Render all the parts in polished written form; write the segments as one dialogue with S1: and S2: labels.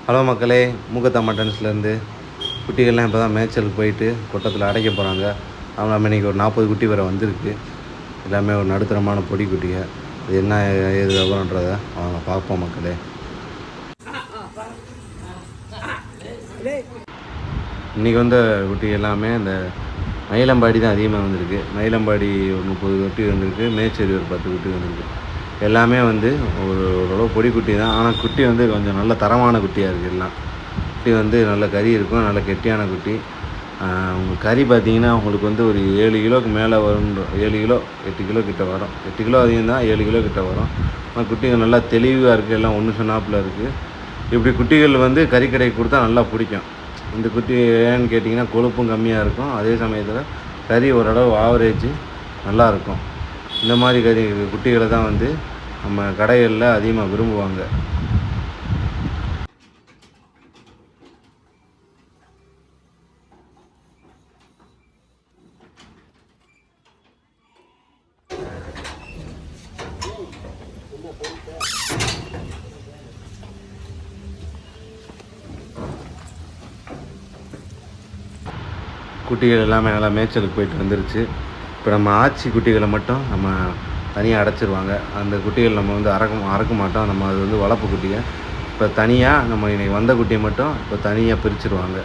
S1: Hello மக்களே, மூக்கத்தா மட்டன்ஸ்லேருந்து குட்டிகள்லாம் இப்போ தான் மேய்ச்சலுக்கு போயிட்டு கொட்டத்தில் அடைக்க போகிறாங்க. அவங்க நம்ம இன்றைக்கி ஒரு 40 குட்டி வரை வந்திருக்கு. எல்லாமே ஒரு நடுத்தரமான பொடி குட்டிங்க. அது என்ன ஏது விவரன்றதை அவங்க பார்ப்போம் மக்களே. இன்றைக்கி வந்த குட்டி எல்லாமே இந்த மயிலம்பாடி தான் அதிகமாக வந்திருக்கு. மயிலம்பாடி ஒரு 30 குட்டி வந்திருக்கு. மேச்சேரி ஒரு 10 குட்டி வந்திருக்கு. எல்லாமே வந்து ஓரளவு பொடி குட்டி தான். ஆனால் குட்டி வந்து கொஞ்சம் நல்ல தரமான குட்டியாக இருக்குது. எல்லாம் குட்டி வந்து நல்ல கறி இருக்கும், நல்ல கெட்டியான குட்டி. உங்களுக்கு கறி பார்த்திங்கன்னா உங்களுக்கு வந்து ஒரு 7 கிலோவுக்கு மேலே வரும். 7 கிலோ 8 கிலோ கிட்ட வரும். 8 கிலோ அதிகம் தான், 7 கிலோ கிட்ட வரும். ஆனால் குட்டிகள் நல்லா தெளிவாக இருக்குது, எல்லாம் ஒன்று சொன்னாப்பில் இருக்குது. இப்படி குட்டிகள் வந்து கறிக்கடைக்கு கொடுத்தா நல்லா பிடிக்கும். இந்த குட்டி ஏன்னு கேட்டிங்கன்னா கொழுப்பும் கம்மியாக இருக்கும், அதே சமயத்தில் கறி ஓரளவு ஆவரேஜ் நல்லாயிருக்கும். இந்த மாதிரி குட்டிகளை தான் வந்து நம்ம கடைகளில் அதிகமாக விரும்புவாங்க. குட்டிகள் எல்லாமே நல்லா மேய்ச்சலுக்கு போயிட்டு வந்துருச்சு. இப்போ நம்ம ஆச்சி குட்டிகளை மட்டும் நம்ம தனியாக அடைச்சிருவாங்க. அந்த குட்டிகள் நம்ம வந்து அறக்க மாட்டோம். நம்ம அது வந்து வளர்ப்பு குட்டிகள். இப்போ தனியாக நம்ம இன்றைக்கி வந்த குட்டியை மட்டும் இப்போ தனியாக பிரிச்சுருவாங்க.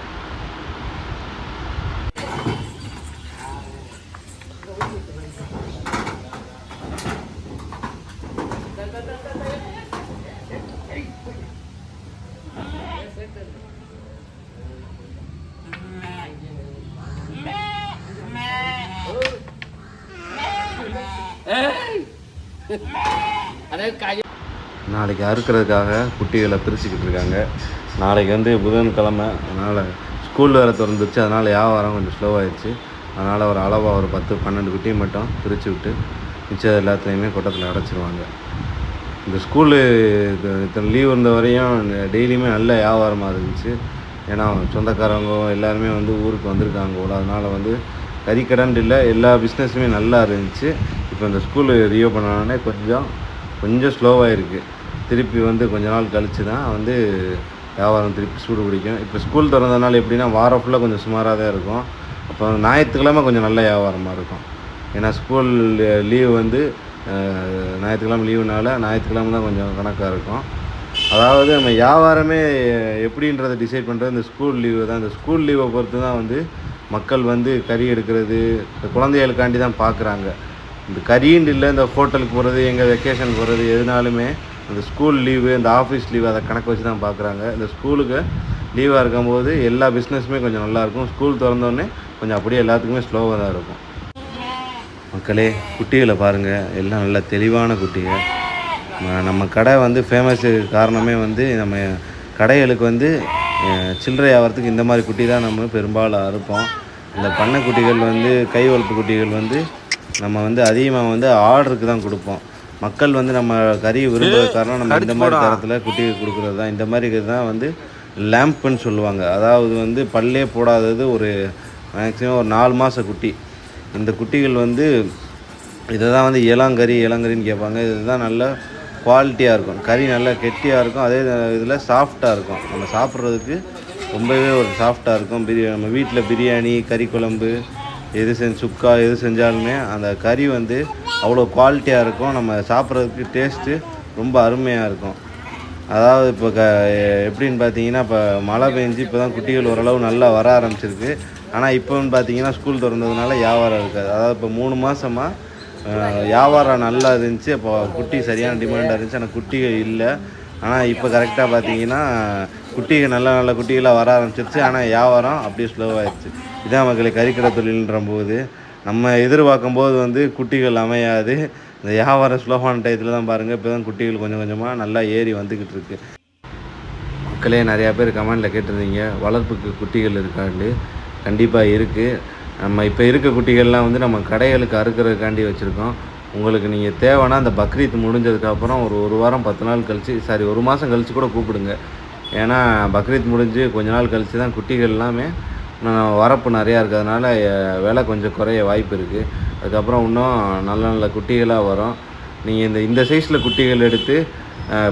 S1: நாளைக்கு அறுக்கிறதுக்காக குட்டிகளை பிரிச்சுக்கிட்டு இருக்காங்க. நாளைக்கு வந்து புதன்கிழமை, அதனால் ஸ்கூல் வேறு திறந்துச்சு. அதனால் வியாபாரம் கொஞ்சம் ஸ்லோவாகிடுச்சு. அதனால் ஒரு அளவாக ஒரு 10-12 குட்டியை மட்டும் பிரித்து விட்டு மிச்சம் எல்லாத்துலேயுமே கொட்டத்தில் அடைச்சிருவாங்க. இந்த ஸ்கூலு இத்தனை லீவ் இருந்த வரையும் டெய்லியுமே நல்ல வியாபாரமாக இருந்துச்சு. ஏன்னா சொந்தக்காரங்க எல்லாருமே வந்து ஊருக்கு வந்திருக்காங்க போல். அதனால் வந்து கறிக்கடன் இல்லை, எல்லா பிஸ்னஸுமே நல்லா இருந்துச்சு. இப்போ இந்த ஸ்கூலு ரீஓப்பன் ஆனோடனே கொஞ்சம் ஸ்லோவாக இருக்குது. திருப்பி வந்து கொஞ்ச நாள் கழித்து தான் வந்து வியாபாரம் திருப்பி சூடு பிடிக்கும். இப்போ ஸ்கூல் திறந்ததுனால எப்படின்னா வாரம் ஃபுல்லாக கொஞ்சம் சுமாராக தான் இருக்கும். அப்போ ஞாயிற்றுக்கிழமை கொஞ்சம் நல்ல வியாபாரமாக இருக்கும். ஏன்னா ஸ்கூல் லீவு வந்து ஞாயிற்றுக்கிழமை லீவுனால ஞாயிற்றுக்கிழமை தான் கொஞ்சம் கணக்காக இருக்கும். அதாவது நம்ம வியாபாரமே எப்படின்றத டிசைட் பண்ணுறது இந்த ஸ்கூல் லீவு தான். இந்த ஸ்கூல் லீவை பொறுத்து தான் வந்து மக்கள் வந்து கறி எடுக்கிறது இந்த குழந்தைகளுக்காண்டி தான் பார்க்குறாங்க. இந்த கறின்னு இல்லை, இந்த ஹோட்டலுக்கு போகிறது, எங்கள் வெக்கேஷன் போகிறது, எதுனாலுமே இந்த ஸ்கூல் லீவு, இந்த ஆஃபீஸ் லீவு அதை கணக்கு வச்சு தான் பார்க்குறாங்க. இந்த ஸ்கூலுக்கு லீவாக இருக்கும்போது எல்லா பிஸ்னஸுமே கொஞ்சம் நல்லாயிருக்கும். ஸ்கூல் திறந்தோடனே கொஞ்சம் அப்படியே எல்லாத்துக்குமே ஸ்லோவாக தான் இருக்கும். மக்களே, குட்டிகளை பாருங்கள், எல்லாம் நல்ல தெளிவான குட்டிகள். நம்ம கடை வந்து ஃபேமஸு காரணமே வந்து நம்ம கடைகளுக்கு வந்து சில்லறை ஆகிறதுக்கு இந்த மாதிரி குட்டி தான் நம்ம பெரும்பாலும் அறுப்போம். இந்த பண்ணை குட்டிகள் வந்து கை வளர்ப்பு குட்டிகள் வந்து நம்ம வந்து அதிகமாக வந்து ஆர்டருக்கு தான் கொடுப்போம். மக்கள் வந்து நம்ம கறி விரும்புகிற காரணம் நம்ம இந்த மாதிரி தரத்தில் குட்டிகள் கொடுக்குறது தான். இந்த மாதிரி தான் வந்து லேம்புன்னு சொல்லுவாங்க. அதாவது வந்து பல்லே போடாதது ஒரு மேக்ஸிமம் ஒரு 4 மாத குட்டி. இந்த குட்டிகள் வந்து இதை தான் வந்து இளங்கறின்னு கேட்பாங்க. இதுதான் நல்ல குவாலிட்டியாக இருக்கும். கறி நல்லா கெட்டியாக இருக்கும், அதே இதில் சாஃப்டாக இருக்கும். நம்ம சாப்பிட்றதுக்கு ரொம்பவே ஒரு சாஃப்டாக இருக்கும். நம்ம வீட்டில் பிரியாணி, கறி குழம்பு சுக்கா எது செஞ்சாலுமே அந்த கறி வந்து அவ்வளோ குவாலிட்டியாக இருக்கும். நம்ம சாப்பிட்றதுக்கு டேஸ்ட்டு ரொம்ப அருமையாக இருக்கும். அதாவது இப்போ எப்படின்னு பார்த்தீங்கன்னா, இப்போ மழை பெஞ்சு இப்போ தான் குட்டிகள் ஓரளவு நல்லா வர ஆரம்பிச்சிருக்கு. ஆனால் இப்போன்னு பார்த்தீங்கன்னா ஸ்கூல் திறந்ததுனால வியாபாரம் இருக்காது. அதாவது இப்போ 3 மாதமாக வியாபாரம் நல்லா இருந்துச்சு. இப்போ குட்டி சரியான டிமாண்டாக இருந்துச்சு, ஆனால் குட்டிகள் இல்லை. ஆனால் இப்போ கரெக்டாக பார்த்தீங்கன்னா குட்டிகள் நல்ல குட்டிகளாக வர ஆரம்பிச்சிருச்சு. ஆனால் வியாபாரம் அப்படியே ஸ்லோவாகிடுச்சு. இதான் மக்களை கறிக்கடை தொழில்ன்ற போது நம்ம எதிர்பார்க்கும் போது வந்து குட்டிகள் அமையாது. இந்த வியாபாரம் ஸ்லோவான டயத்தில் தான் பாருங்கள், இப்போ தான் குட்டிகள் கொஞ்சம் கொஞ்சமாக நல்லா ஏறி வந்துக்கிட்டு இருக்குது. மக்களே, நிறையா பேர் கமெண்டில் கேட்டிருந்தீங்க வளர்ப்புக்கு குட்டிகள் இருக்காண்டு. கண்டிப்பாக இருக்குது. நம்ம இப்போ இருக்க குட்டிகள்லாம் வந்து நம்ம கடைகளுக்கு அறுக்கிறதுக்காண்டி வச்சுருக்கோம். உங்களுக்கு நீங்கள் தேவைன்னா அந்த பக்ரீத் முடிஞ்சதுக்கப்புறம் ஒரு வாரம் 10 நாள் கழித்து, ஒரு மாதம் கழித்து கூட கூப்பிடுங்க. ஏன்னா பக்ரீத் முடிஞ்சு கொஞ்ச நாள் கழித்து தான் குட்டிகள் எல்லாமே வரப்பு நிறையா இருக்கிறதுனால விலை கொஞ்சம் குறைய வாய்ப்பு இருக்குது. அதுக்கப்புறம் இன்னும் நல்ல குட்டிகளாக வரும். நீங்கள் இந்த சைஸில் குட்டிகள் எடுத்து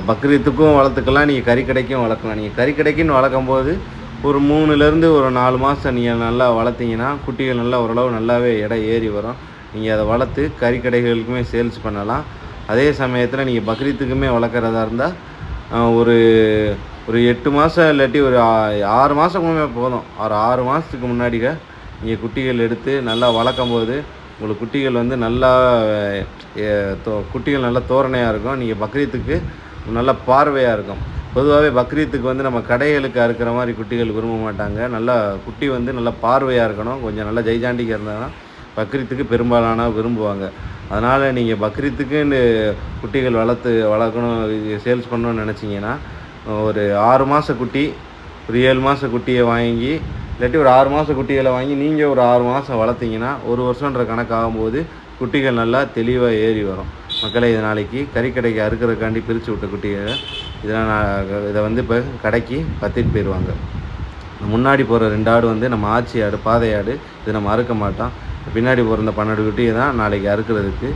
S1: பக்ரீத்துக்கும் வளர்த்துக்கலாம், நீங்கள் கறிக்கடைக்கும் வளர்க்கலாம். நீங்கள் கறிக்கடைக்குன்னு வளர்க்கும்போது ஒரு 3லேருந்து ஒரு 4 மாதம் நீங்கள் நல்லா வளர்த்திங்கன்னா குட்டிகள் நல்லா ஓரளவு நல்லாவே எடை ஏறி வரும். நீங்கள் அதை வளர்த்து கறிக்கடைகளுக்குமே சேல்ஸ் பண்ணலாம். அதே சமயத்தில் நீங்கள் பக்ரீத்துக்குமே வளர்க்குறதா இருந்தால் ஒரு ஒரு 8 மாதம் இல்லாட்டி ஒரு 6 மாதமுமே போதும். ஒரு 6 மாதத்துக்கு முன்னாடியே நீங்கள் குட்டிகள் எடுத்து நல்லா வளர்க்கும்போது உங்களுக்கு குட்டிகள் வந்து நல்லா குட்டிகள் நல்லா தோரணையாக இருக்கும். நீங்கள் பக்ரீத்துக்கு நல்லா பார்வையாக இருக்கும். பொதுவாகவே பக்ரீத்துக்கு வந்து நம்ம கடைகளுக்கு அறுக்கிற மாதிரி குட்டிகள் விரும்ப மாட்டாங்க. நல்லா குட்டி வந்து நல்லா பார்வையாக இருக்கணும், கொஞ்சம் நல்லா ஜெய்ஜாண்டிக்காக இருந்தாங்கன்னா பக்ரீத்துக்கு பெரும்பாலான விரும்புவாங்க. அதனால் நீங்கள் பக்ரீத்துக்குன்னு குட்டிகள் வளர்க்கணும், சேல்ஸ் பண்ணணும்னு நினச்சிங்கன்னா ஒரு 6 மாத குட்டி, ஒரு 7 மாத குட்டியை வாங்கி இல்லாட்டி ஒரு 6 மாத குட்டிகளை வாங்கி நீங்கள் ஒரு 6 மாதம் வளர்த்திங்கன்னா 1 வருஷன்ற கணக்காகும்போது குட்டிகள் நல்லா தெளிவாக ஏறி வரும். மக்களை இது நாளைக்கு கறிக்கடைக்கு அறுக்கிறதுக்காண்டி பிரித்து விட்ட குட்டிகளை இதை வந்து இப்போ கடைக்கு பற்றிட்டு போயிடுவாங்க. முன்னாடி போகிற 2 ஆடு வந்து நம்ம ஆச்சி ஆடு, பாதை ஆடு. இது நம்ம அறுக்க மாட்டோம். பின்னாடி போகிற இந்த 12 குட்டியை தான் நாளைக்கு அறுக்கிறதுக்கு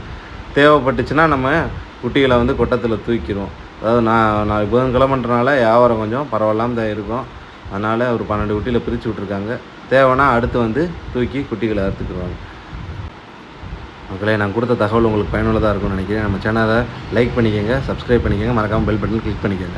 S1: தேவைப்பட்டுச்சுன்னா நம்ம குட்டிகளை வந்து கொட்டத்தில் தூக்கிடுவோம். அதாவது நான் புதன்கிழமைன்றனால வியாபாரம் கொஞ்சம் பரவாயில்லாமல் தான் இருக்கும். அதனால் ஒரு 12 குட்டியில் பிரித்து விட்ருக்காங்க. தேவைன்னா அடுத்து வந்து தூக்கி குட்டிகளை அறுத்துக்குருவாங்க. மக்களே, நான் கொடுத்த தகவல் உங்களுக்கு பயனுள்ளதாக இருக்கும்னு நினைக்கிறேன். நம்ம சேனலை லைக் பண்ணிக்கோங்க, சப்ஸ்கிரைப் பண்ணிக்கோங்க, மறக்காமல் பெல் பட்டன் கிளிக் பண்ணிக்கோங்க.